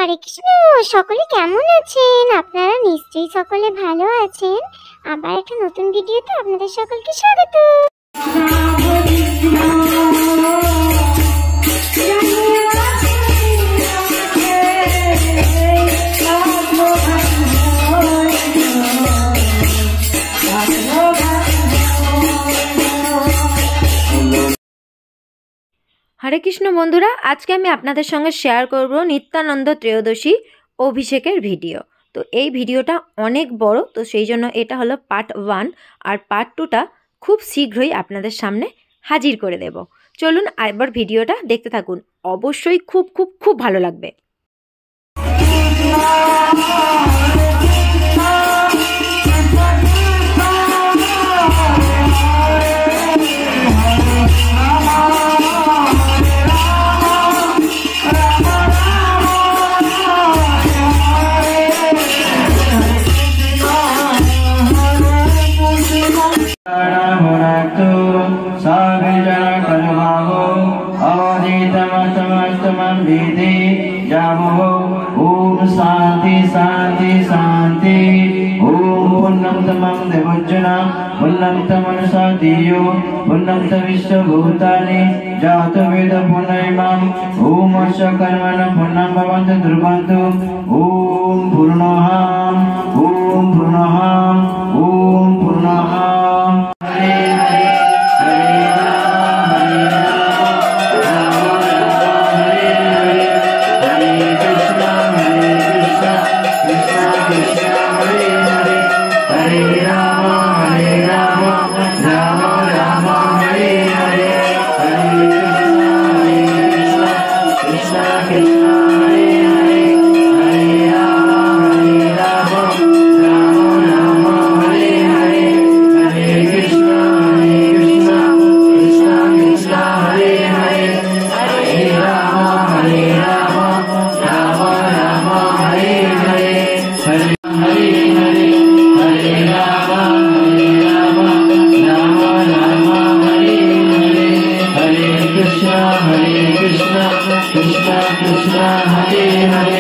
হরে কৃষ্ণ। সকলে কেমন আছেন? আপনারা নিশ্চয়ই সকলে ভালো আছেন। আবার একটা নতুন ভিডিওতে আপনাদের সকলকে স্বাগত। হরে কৃষ্ণ বন্ধুরা, আজকে আমি আপনাদের সঙ্গে শেয়ার করব নিত্যানন্দ ত্রয়োদশী অভিষেকের ভিডিও। তো এই ভিডিওটা অনেক বড়, তো সেই জন্য এটা হলো পার্ট 1, আর পার্ট 2টা খুব শীঘ্রই আপনাদের সামনে হাজির করে দেব। চলুন একবার ভিডিওটা দেখতে থাকুন, অবশ্যই খুব খুব খুব ভালো লাগবে। ओम शांति शांति शांति। ओम पुण्यम तमं देवजना पुण्यम तमनुसादियो पुण्यम तविश्वभूतानि जात वेद पुण्यमाम। ओम कर्मण पुण्यम भवन्तु ध्रुवन्तु। ओम पूर्णहाम ओम पूर्णहाम ओम पूर्णहाम। Hare Hare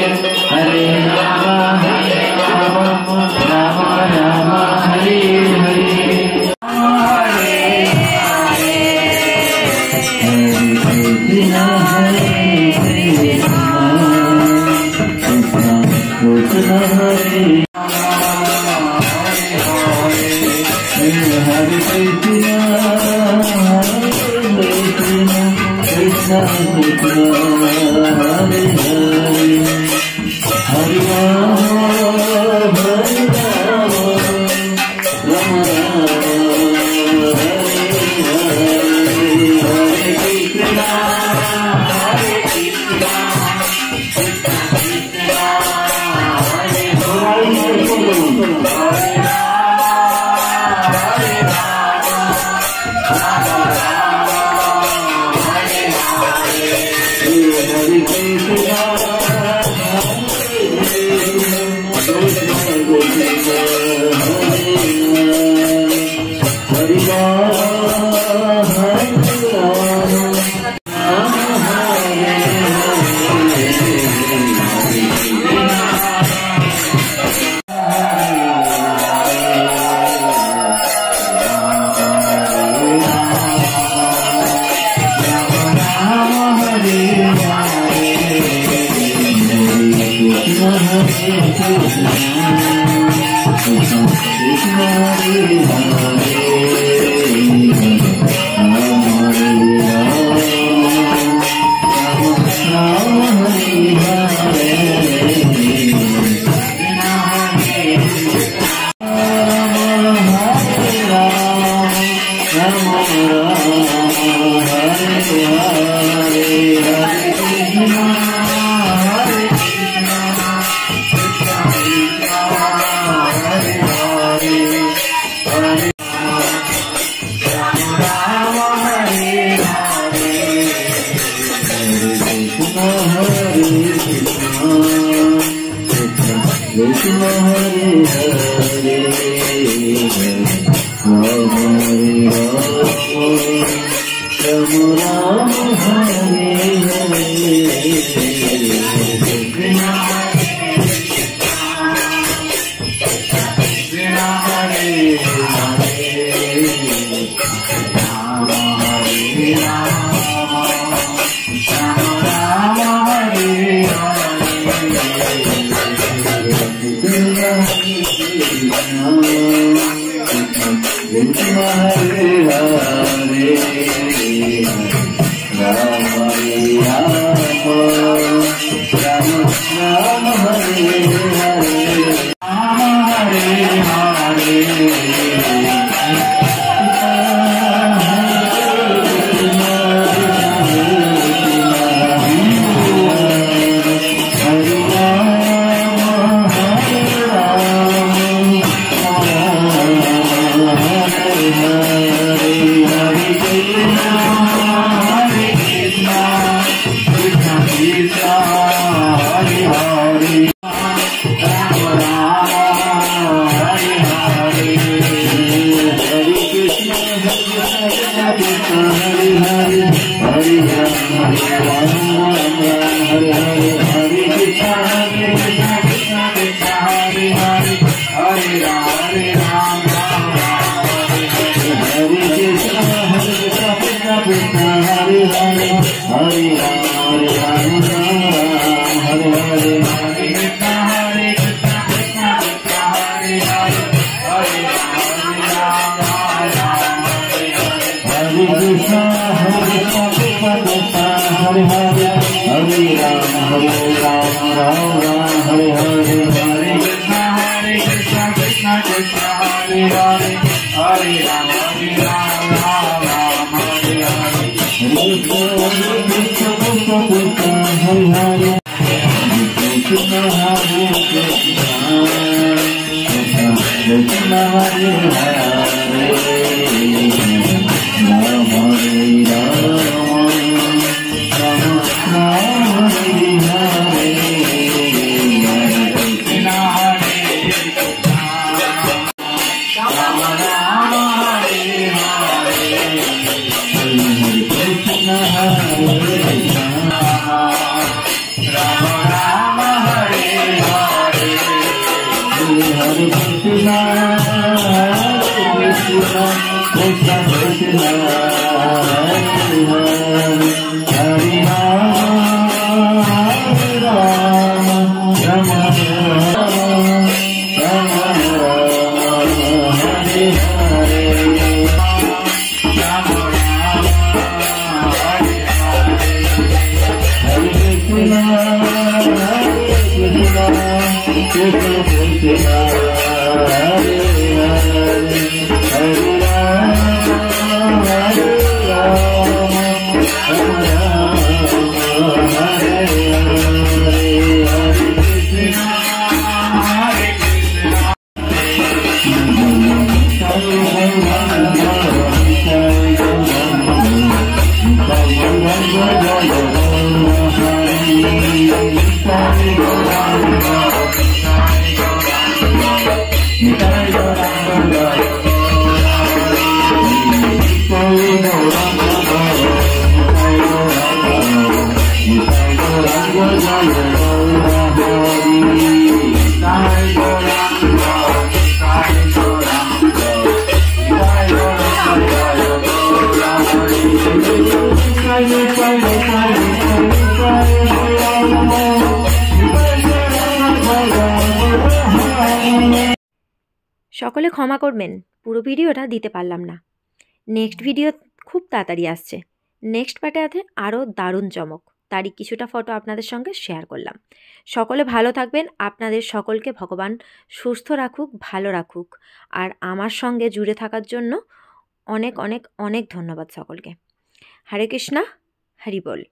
Hare Hare Hare Krishna Krishna Krishna Hare Hare Hare Rama Rama Hare Hare Hare Krishna Krishna Hare Hare Krishna Hare Krishna Hare Hare Rama Hare Rama Rama Rama Hare Hare Krishna Hare Krishna Rama Rama Hare Hare Krishna Hare Krishna Rama Rama Hare Hare Hare Krishna Krishna Krishna Krishna Hare Hare Hare Rama Rama Rama Hare Hare Rama Hare Krishna Krishna Krishna Krishna Hare Hare Hare Rama Hare Rama Hare Krishna Hare সকলে ক্ষমা করবেন, পুরো ভিডিওটা দিতে পারলাম না। Next video খুব তাড়াতাড়ি আসছে। নেক্সট পার্টে আছে আরও দারুণ চমক, তারই কিছুটা ফটো আপনাদের সঙ্গে শেয়ার করলাম। সকলে ভালো থাকবেন, আপনাদের সকলকে ভগবান সুস্থ রাখুক, ভালো রাখুক। আর আমার সঙ্গে জুড়ে থাকার জন্য অনেক অনেক অনেক ধন্যবাদ সকলকে। হরে কৃষ্ণা, হরি বল।